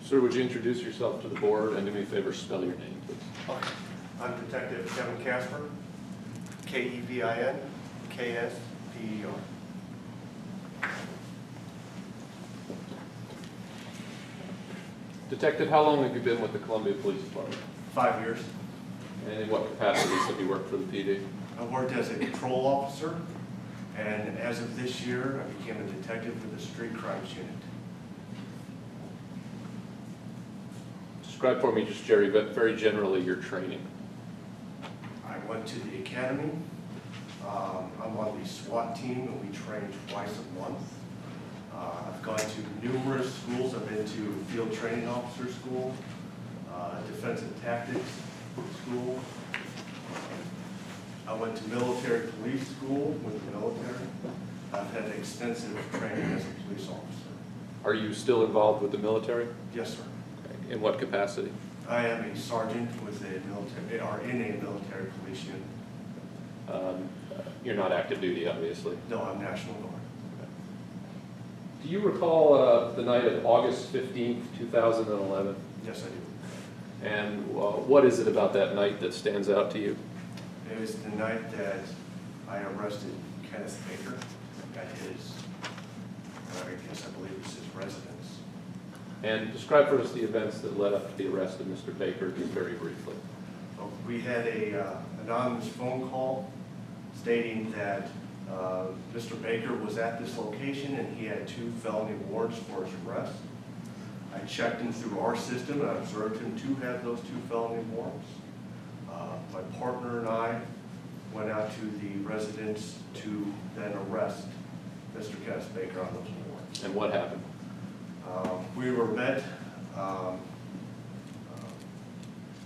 Sir, would you introduce yourself to the board and do me a favor, spell your name, please? Okay. I'm Detective Kevin Kasper, K-E-V-I-N-K-S-P-E-R. Detective, how long have you been with the Columbia Police Department? 5 years. And in what capacities have you worked for the PD? I worked as a patrol officer, and as of this year, I became a detective for the Street Crimes Unit. Describe for me just, Jerry, but very generally, your training. I went to the academy. I'm on the SWAT team, and we train twice a month. I've gone to numerous schools. I've been to field training officer school, defensive tactics school. I went to military police school with the military. I've had extensive training as a police officer. Are you still involved with the military? Yes, sir. Okay. In what capacity? I am a sergeant with a military, or in a military police unit. You're not active duty, obviously. No, I'm National Guard. Do you recall the night of August 15th, 2011? Yes, I do. And what is it about that night that stands out to you? It was the night that I arrested Kenneth Baker at his, I believe it was his residence. And describe for us the events that led up to the arrest of Mr. Baker, just very briefly. We had a anonymous phone call stating that Mr. Baker was at this location and he had 2 felony warrants for his arrest. I checked him through our system and I observed him to have those 2 felony warrants. My partner and I went out to the residence to then arrest Mr. Kenneth Baker on those warrants. And what happened? We were met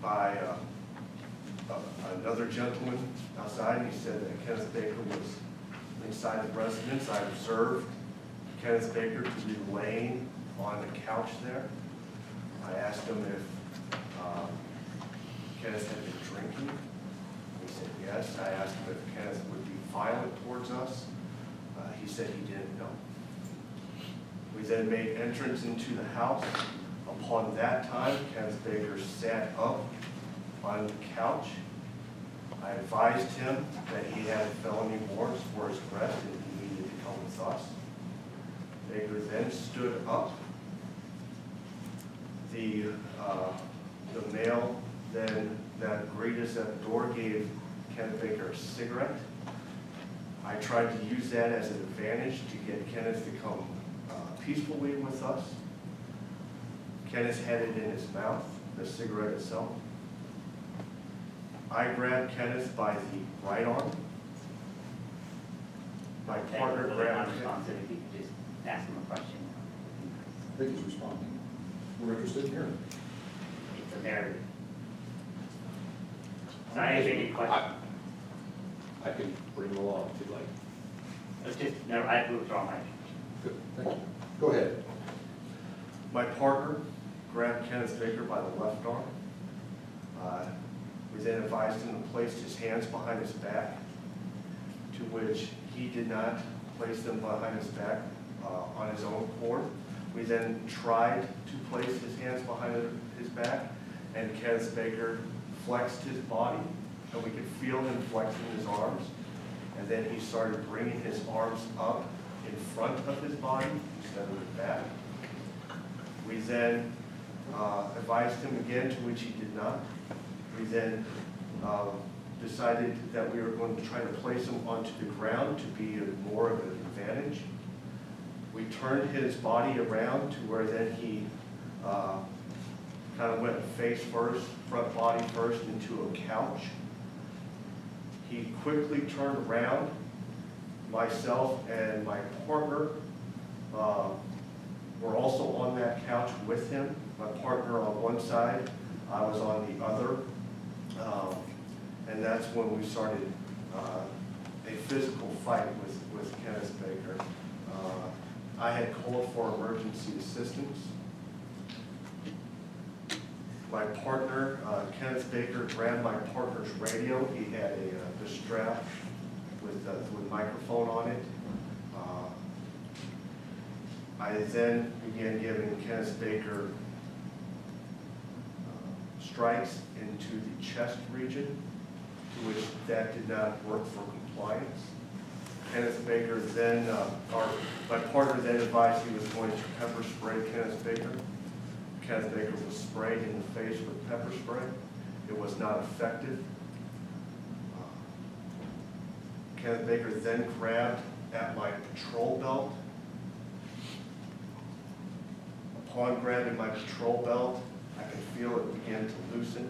by another gentleman outside, and he said that Kenneth Baker was inside the residence. I observed Kenneth Baker to be laying on the couch there. I asked him if Kenneth had been drinking. He said yes. I asked him if Kenneth would be violent towards us. He said he didn't know. We then made entrance into the house. Upon that time, Kenneth Baker sat up on the couch. I advised him that he had felony warrants for his arrest and he needed to come with us. Baker then stood up. The male then that greeted us at the door gave Kenneth Baker a cigarette. I tried to use that as an advantage to get Kenneth to come peacefully with us. Kenneth had it in his mouth, the cigarette itself. I grabbed Kenneth by the right arm. My partner grabbed him. If you could just ask him a question. I think he's responding. We're interested in hearing. It's a very. So I have any question. I can bring him along if you'd like. It's just, no, I withdraw my. Good, thank you. Go ahead. My partner grabbed Kenneth Baker by the left arm. We then advised him to place his hands behind his back, to which he did not place them behind his back on his own accord. We then tried to place his hands behind his back, and Kenneth Baker flexed his body, and we could feel him flexing his arms. And then he started bringing his arms up in front of his body instead of his back. We then advised him again, to which he did not. We then decided that we were going to try to place him onto the ground to be more of an advantage. We turned his body around to where then he kind of went face first, front body first into a couch. He quickly turned around. Myself and my partner were also on that couch with him. My partner on one side, I was on the other. And that's when we started a physical fight with Kenneth Baker. I had called for emergency assistance. My partner, Kenneth Baker, grabbed my partner's radio. He had a strap with microphone on it. I then began giving Kenneth Baker strikes into the chest region, to which that did not work for compliance. Kenneth Baker then, my partner then advised he was going to pepper spray Kenneth Baker. Kenneth Baker was sprayed in the face with pepper spray. It was not effective. Kenneth Baker then grabbed at my patrol belt. Upon grabbing my patrol belt, I could feel it begin to loosen.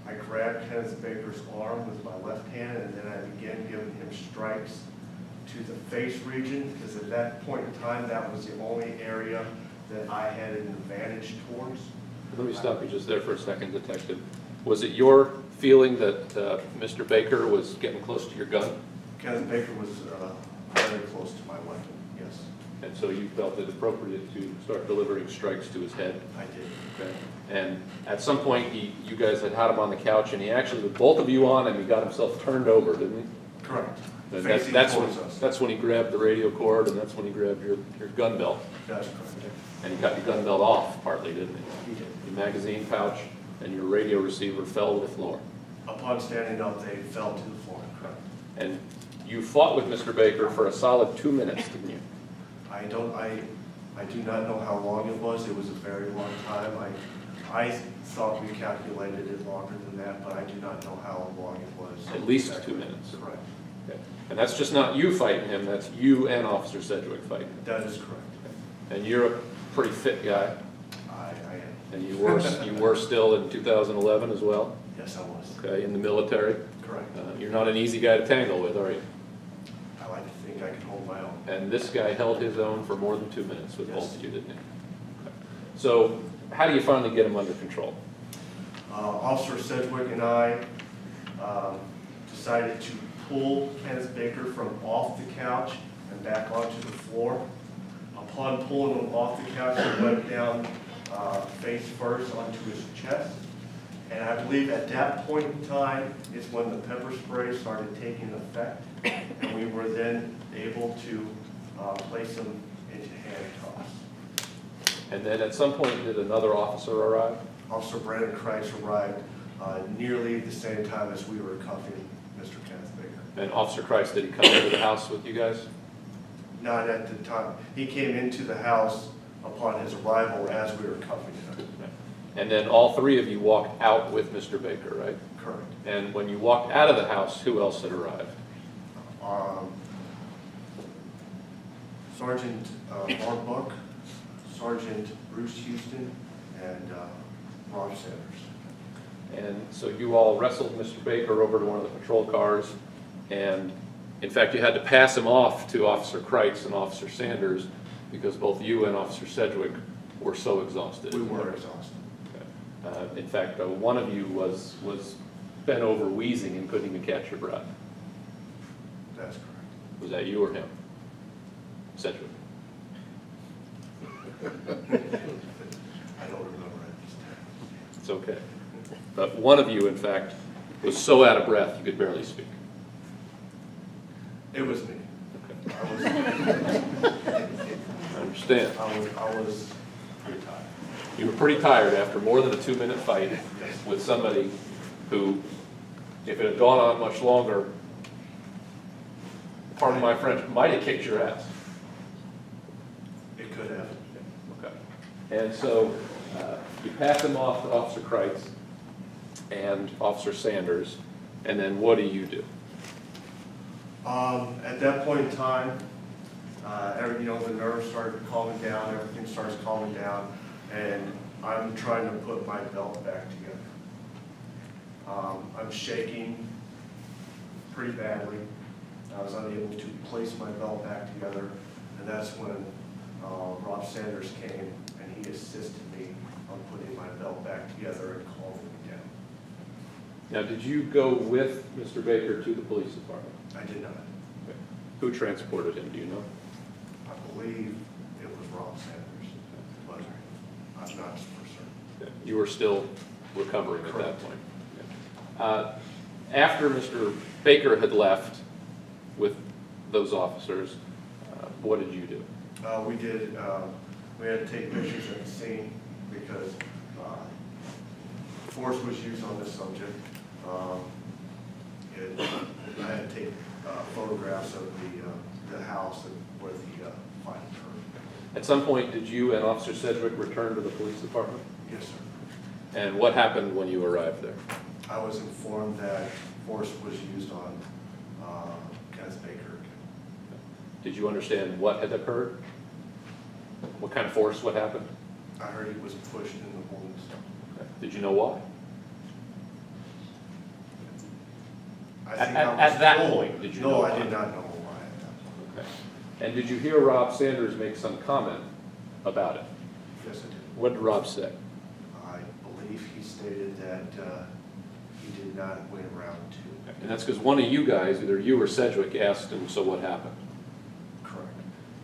I grabbed Kenneth Baker's arm with my left hand, and then I began giving him strikes to the face region, because at that point in time, that was the only area that I had an advantage towards. Let me stop you just there for a second, Detective. Was it your feeling that Mr. Baker was getting close to your gun? Kenneth Baker was very close to my weapon, yes. And so you felt it appropriate to start delivering strikes to his head? I did. Okay. And at some point, you guys had him on the couch, and he actually, with both of you on him, he got himself turned over, didn't he? Correct. And Facing towards us. that's when he grabbed the radio cord, and that's when he grabbed your gun belt. That's correct. And he got your gun belt off partly, didn't he? He did. Your magazine pouch and your radio receiver fell to the floor. Upon standing up, they fell to the floor. Correct. And you fought with Mr. Baker for a solid 2 minutes, didn't you? I do not know how long it was. It was a very long time. I thought we calculated it longer than that, but I do not know how long it was. At least 2 minutes. Correct. Okay. And that's just not you fighting him, that's you and Officer Sedgwick fighting him. That is correct. Okay. And you're a pretty fit guy, I am. and you were still in 2011 as well, Yes, I was. okay, in the military. Correct. You're not an easy guy to tangle with, are you? I like to think I can hold my own. And this guy held his own for more than 2 minutes with Yes. both of you, didn't he? Okay. So how do you finally get him under control? Officer Sedgwick and I decided to pull Kenneth Baker from off the couch and back onto the floor. Upon pulling him off the couch, he went down face first onto his chest. And I believe at that point in time is when the pepper spray started taking effect, and we were then able to place him into handcuffs. And then at some point, did another officer arrive? Officer Brandon Kreitz arrived nearly the same time as we were cuffing Mr. Kenneth Baker. And Officer Christ, did he come into the house with you guys? Not at the time. He came into the house upon his arrival as we were cuffing him. And then all three of you walked out with Mr. Baker, right? Correct. And when you walked out of the house, who else had arrived? Sergeant Mark Buck, Sergeant Bruce Houston, and Rob Sanders. And so you all wrestled Mr. Baker over to one of the patrol cars, and in fact, you had to pass him off to Officer Kreitz and Officer Sanders because both you and Officer Sedgwick were so exhausted. We were exhausted. Okay. In fact, one of you was bent over wheezing and couldn't even catch your breath. That's correct. Was that you or him? Sedgwick. I don't remember at this time. It's okay. But one of you, in fact, was so out of breath you could barely speak. It was me. Okay. I understand. was pretty tired. You were pretty tired after more than a 2-minute fight with somebody who, if it had gone on much longer, pardon my French, might have kicked your ass. It could have. Okay. And so you pass him off to Officer Kreitz and Officer Sanders, and then what do you do? At that point in time, the nerves started calming down, everything starts calming down, and I'm trying to put my belt back together. I'm shaking pretty badly. I was unable to place my belt back together, and that's when Rob Sanders came and he assisted me on putting my belt back together and calming me down. Now, did you go with Mr. Baker to the police department? I did not. Okay. Who transported him, do you know? I believe it was Rob Sanders, but I'm not for certain. Okay. You were still recovering at Correct. that point. Okay. After Mr. Baker had left with those officers, what did you do? We had to take pictures at the scene because Force was used on this subject. I had to take photographs of the house where the fight occurred. At some point, did you and Officer Sedgwick return to the police department? Yes, sir. And what happened when you arrived there? I was informed that force was used on Kenneth Baker. Did you understand what had occurred? What kind of force, what happened? I heard he was pushed in the holding cell. Okay. Did you know why? I think At that point, did you know No, why? I did not know why at that point. Okay. And did you hear Rob Sanders make some comment about it? Yes, I did. What did Rob say? I believe he stated that he did not win round 2. And that's because one of you guys, either you or Sedgwick, asked him, so what happened? Correct.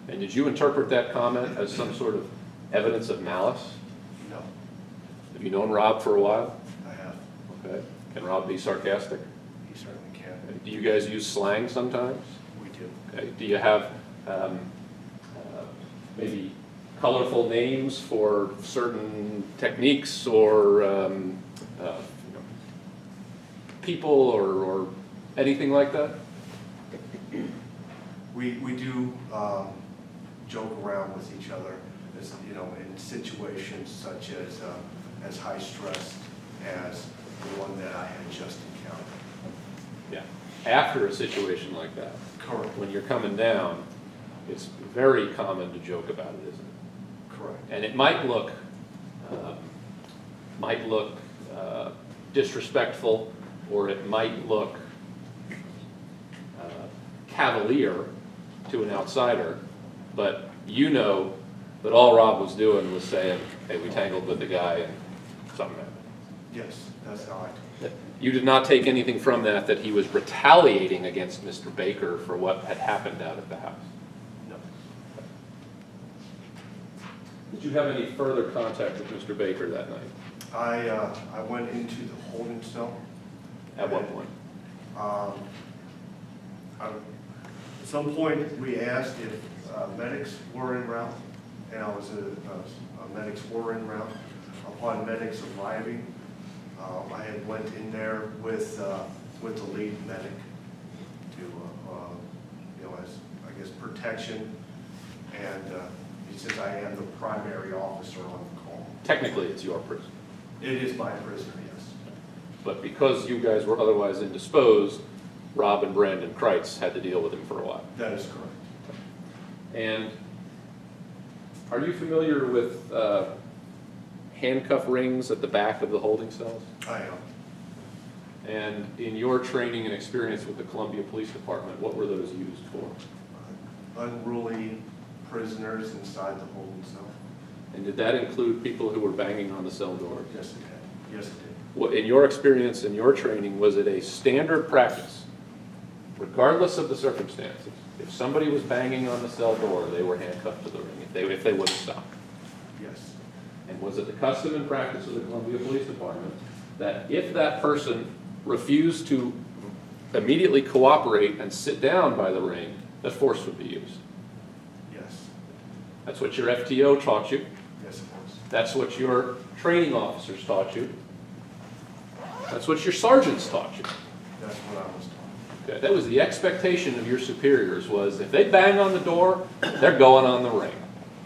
And did you interpret that comment as some sort of evidence of malice? No, Have you known Rob for a while? I have. Okay. Can Rob be sarcastic? He certainly can. Do you guys use slang sometimes? We do. Okay. Do you have maybe colorful names for certain techniques or people or anything like that? We do joke around with each other, as, in situations such as high stress as the one that I had just encountered. Yeah. After a situation like that, Correct. when you're coming down, it's very common to joke about it, isn't it? Correct. And it might look disrespectful, or it might look cavalier to an outsider, but you know that all Rob was doing was saying, hey, we tangled with the guy and something happened. Yes, that's how I took it. You did not take anything from that he was retaliating against Mr. Baker for what had happened out at the house? No. Did you have any further contact with Mr. Baker that night? I went into the holding cell. At what point? At some point, we asked if medics were en route, and medics were en route. Upon medics arriving, I had went in there with the lead medic to, as I guess protection, and since I am the primary officer on the call. Technically, it's your prison. It is my prisoner, yes. But because you guys were otherwise indisposed, Rob and Brandon Kreitz had to deal with him for a while. That is correct. And are you familiar with handcuff rings at the back of the holding cells? I am. And in your training and experience with the Columbia Police Department, what were those used for? Unruly prisoners inside the holding cell. And did that include people who were banging on the cell door? Yes, it did. Yes, it did. Well, in your experience and your training, was it a standard practice, regardless of the circumstances, if somebody was banging on the cell door, they were handcuffed to the ring if they wouldn't stop? Yes. And was it the custom and practice of the Columbia Police Department that if that person refused to immediately cooperate and sit down by the ring, that force would be used? Yes. That's what your FTO taught you. Yes, it was. That's what your training officers taught you. That's what your sergeants taught you. That's what I was taught. Okay, that was the expectation of your superiors, was if they bang on the door, they're going on the ring.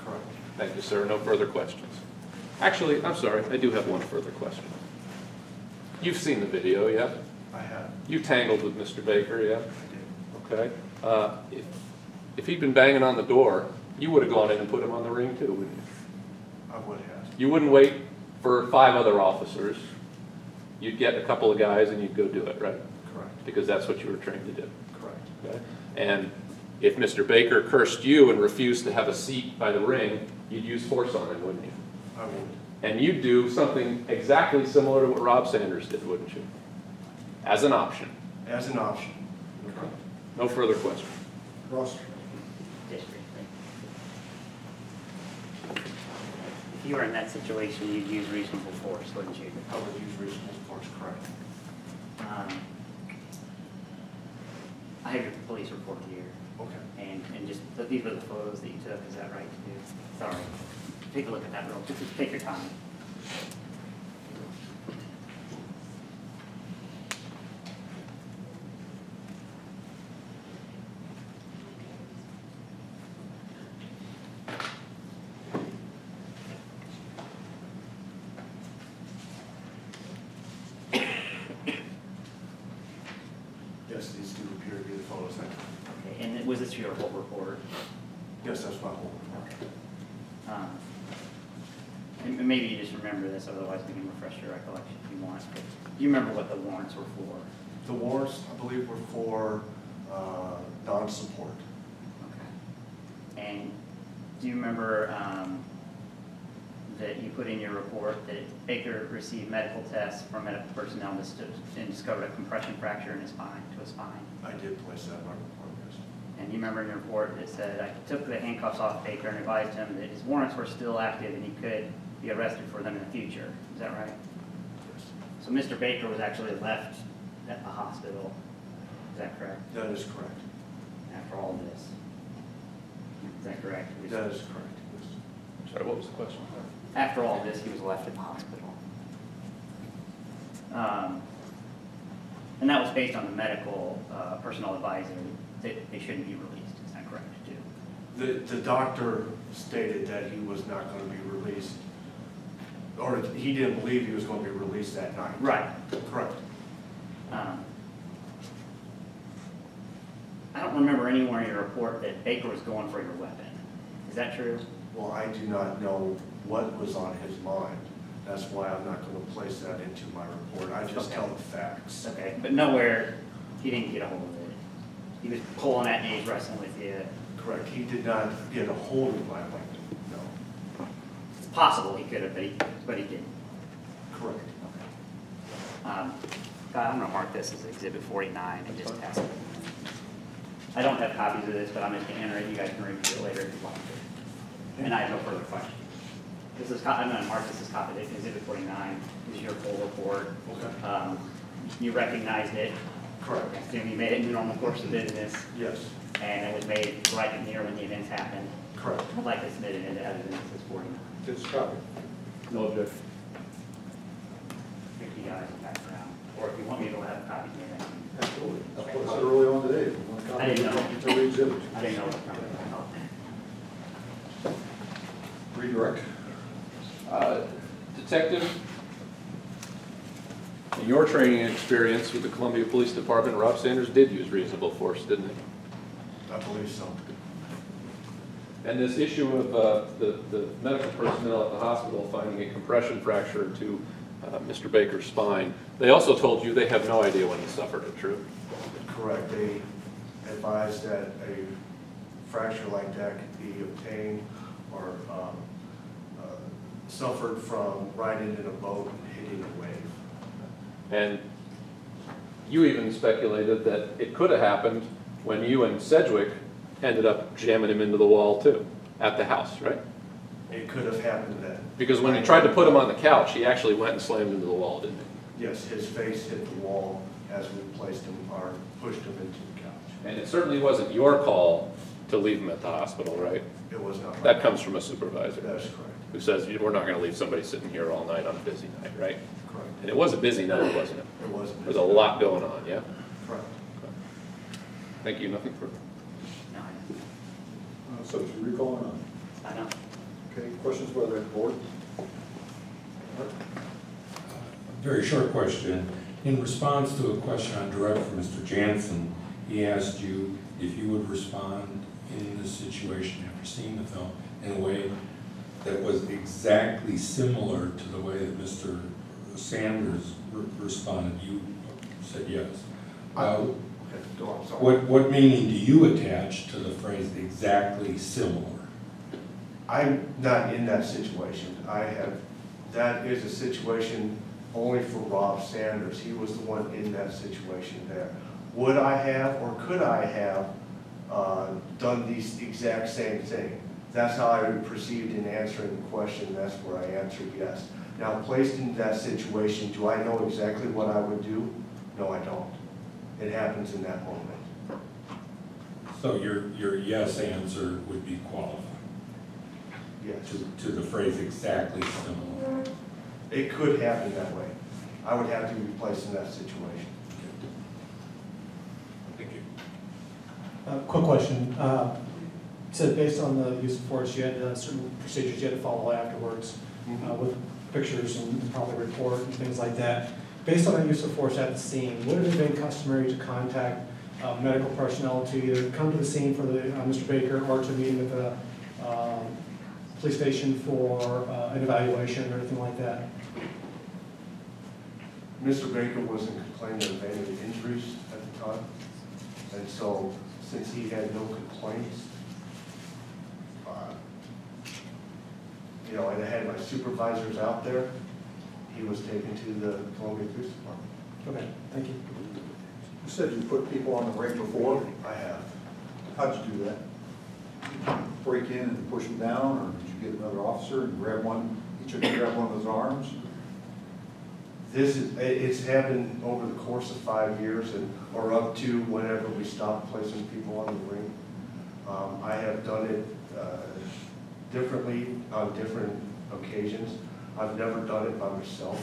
Correct. Thank you, sir. No further questions. Actually, I'm sorry, I do have one further question. You've seen the video, yeah? I have. You tangled with Mr. Baker, yeah? I did. Okay. If he'd been banging on the door, you would have gone in and put him on the ring too, wouldn't you? I would have. You wouldn't wait for 5 other officers. You'd get a couple of guys and you'd go do it, right? Correct. Because that's what you were trained to do. Correct. Okay? And if Mr. Baker cursed you and refused to have a seat by the ring, you'd use force on him, wouldn't you? I would. And you'd do something exactly similar to what Rob Sanders did, wouldn't you? As an option. As an option. Okay. No further questions. Ross? Just briefly. If you were in that situation, you'd use reasonable force, wouldn't you? I would use reasonable force, correct. I have your police report here, Okay. and just, these were the photos that you took, is that right? Sorry. Take a look at that real quick, just take your time. this your whole report? Yes, that's my whole. Um, and maybe you just remember this, otherwise we can refresh your recollection if you want. But do you remember what the warrants were for? The warrants, I believe, were for non-support. Okay. And do you remember that you put in your report that Baker received medical tests from medical personnel and discovered a compression fracture in his spine, to his spine? I did place that in my report, yes. And you remember in your report that said, I took the handcuffs off Baker and advised him that his warrants were still active and he could be arrested for them in the future. Is that right? Yes. So Mr. Baker was actually left at the hospital. Is that correct? That is correct. After all this. Is that correct? That is correct, yes. Sorry, what was the question? After all this, he was left at the hospital. And that was based on the medical personnel advisory that they shouldn't be released. Is that correct, too? The doctor stated that he was not going to be released, or he didn't believe he was going to be released that night. Right. Correct. I don't remember anywhere in your report that Baker was going for your weapon. Is that true? Well, I do not know what was on his mind. That's why I'm not going to place that into my report. I just Okay. tell the facts. Okay, but nowhere, he didn't get a hold of it. He was pulling at me, wrestling with you. Correct. He did not get a hold of my weapon. No. It's possible he could have, but he didn't. Correct. God, I'm gonna mark this as Exhibit 49 and just pass it. I don't have copies of this, but I'm just gonna enter it. You guys can review it later if you want to. And I have no further questions. I'm gonna mark this as copy of Exhibit 49. This is your full report. Okay. You recognized it. Correct. I assume you made it in the normal course of business, Yes. and it was made right near when the events happened. Correct. I'd like to submit it into evidence as 49. It's copy. No objection. If you guys in background, or if you want me to have a copy of it. Absolutely. That's Okay. what I said early on today. If you want a copy, I didn't know. it's every exhibit. I didn't know what the Redirect. Detective, in your training and experience with the Columbia Police Department, Rob Sanders did use reasonable force, didn't he? I believe so. And this issue of the medical personnel at the hospital finding a compression fracture to Mr. Baker's spine, they also told you they have no idea when he suffered it, true? Correct. They advised that a fracture like that could be obtained or suffered from riding in a boat and hitting a wave. And you even speculated that it could have happened when you and Sedgwick ended up jamming him into the wall too, at the house, right? It could have happened then. Because when you tried to put him on the couch, he actually went and slammed into the wall, didn't he? Yes, his face hit the wall as we placed him or pushed him into the couch. And it certainly wasn't your call to leave him at the hospital, right? It was not. That comes from a supervisor That is correct. who says, we're not going to leave somebody sitting here all night on a busy night, right? Correct. And it was a busy night, wasn't it? It wasn't. There was a lot going on, yeah? Correct. Thank you, nothing further. No, I So should we recall or not? don't. I don't. Okay, questions by the board? Very short question. In response to a question on direct from Mr. Jansen, he asked you if you would respond in this situation after seeing the film in a way that was exactly similar to the way that Mr. Sanders responded. You said yes. Okay, go on, sorry. What meaning do you attach to the phrase exactly similar? I'm not in that situation. That is a situation only for Rob Sanders. He was the one in that situation there. Would I have or could I have done the exact same thing? That's how I perceived in answering the question. That's where I answered yes. Now, placed in that situation, do I know exactly what I would do? No, I don't. It happens in that moment. So your yes answer would be qualified Yes. to the phrase exactly similar. It could happen that way. I would have to be placed in that situation. Thank you. Quick question. You said based on the use of force, you had certain procedures you had to follow afterwards with pictures and probably report and things like that. Based on that use of force at the scene, would it have been customary to contact medical personnel to either come to the scene for the, Mr. Baker, or to meet with the police station for an evaluation or anything like that? Mr. Baker wasn't complaining of any injuries at the time, and so since he had no complaints, you know, and I had my supervisors out there, he was taken to the Columbia Police Department. Okay, thank you. You said you put people on the ring before. I have. How'd you do that? Break in and push them down, or did you get another officer and grab one, each of you grab one of those arms? It's happened over the course of 5 years, or up to whenever we stopped placing people on the ring. I have done it differently on different occasions. I've never done it by myself.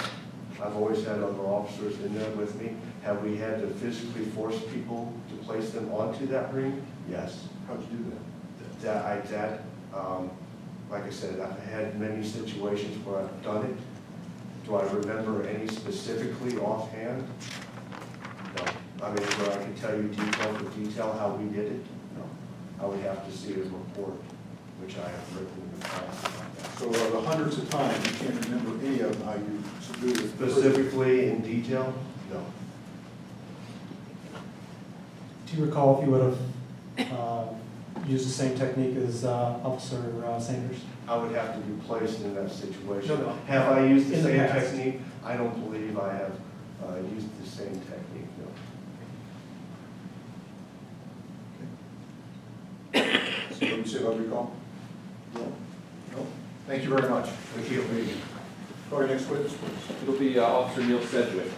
I've always had other officers in there with me. Have we had to physically force people to place them onto that ring? Yes. How'd you do that? Like I said, I've had many situations where I've done it. Do I remember any specifically offhand? No. I mean, where I can tell you detail for detail how we did it? No. I would have to see a report, which I have written in the past about that. So the hundreds of times, you can't remember any of them, how you do it? Specifically in detail? No. Do you recall if you would have used the same technique as Officer Sanders? I would have to be placed in that situation. No. Have I used the In the same past. technique? I don't believe I have used the same technique, no. So let me see if I recall. No? No? Thank you very much. Thank you. Call your next witness, please. It'll be Officer Neil Sedgwick.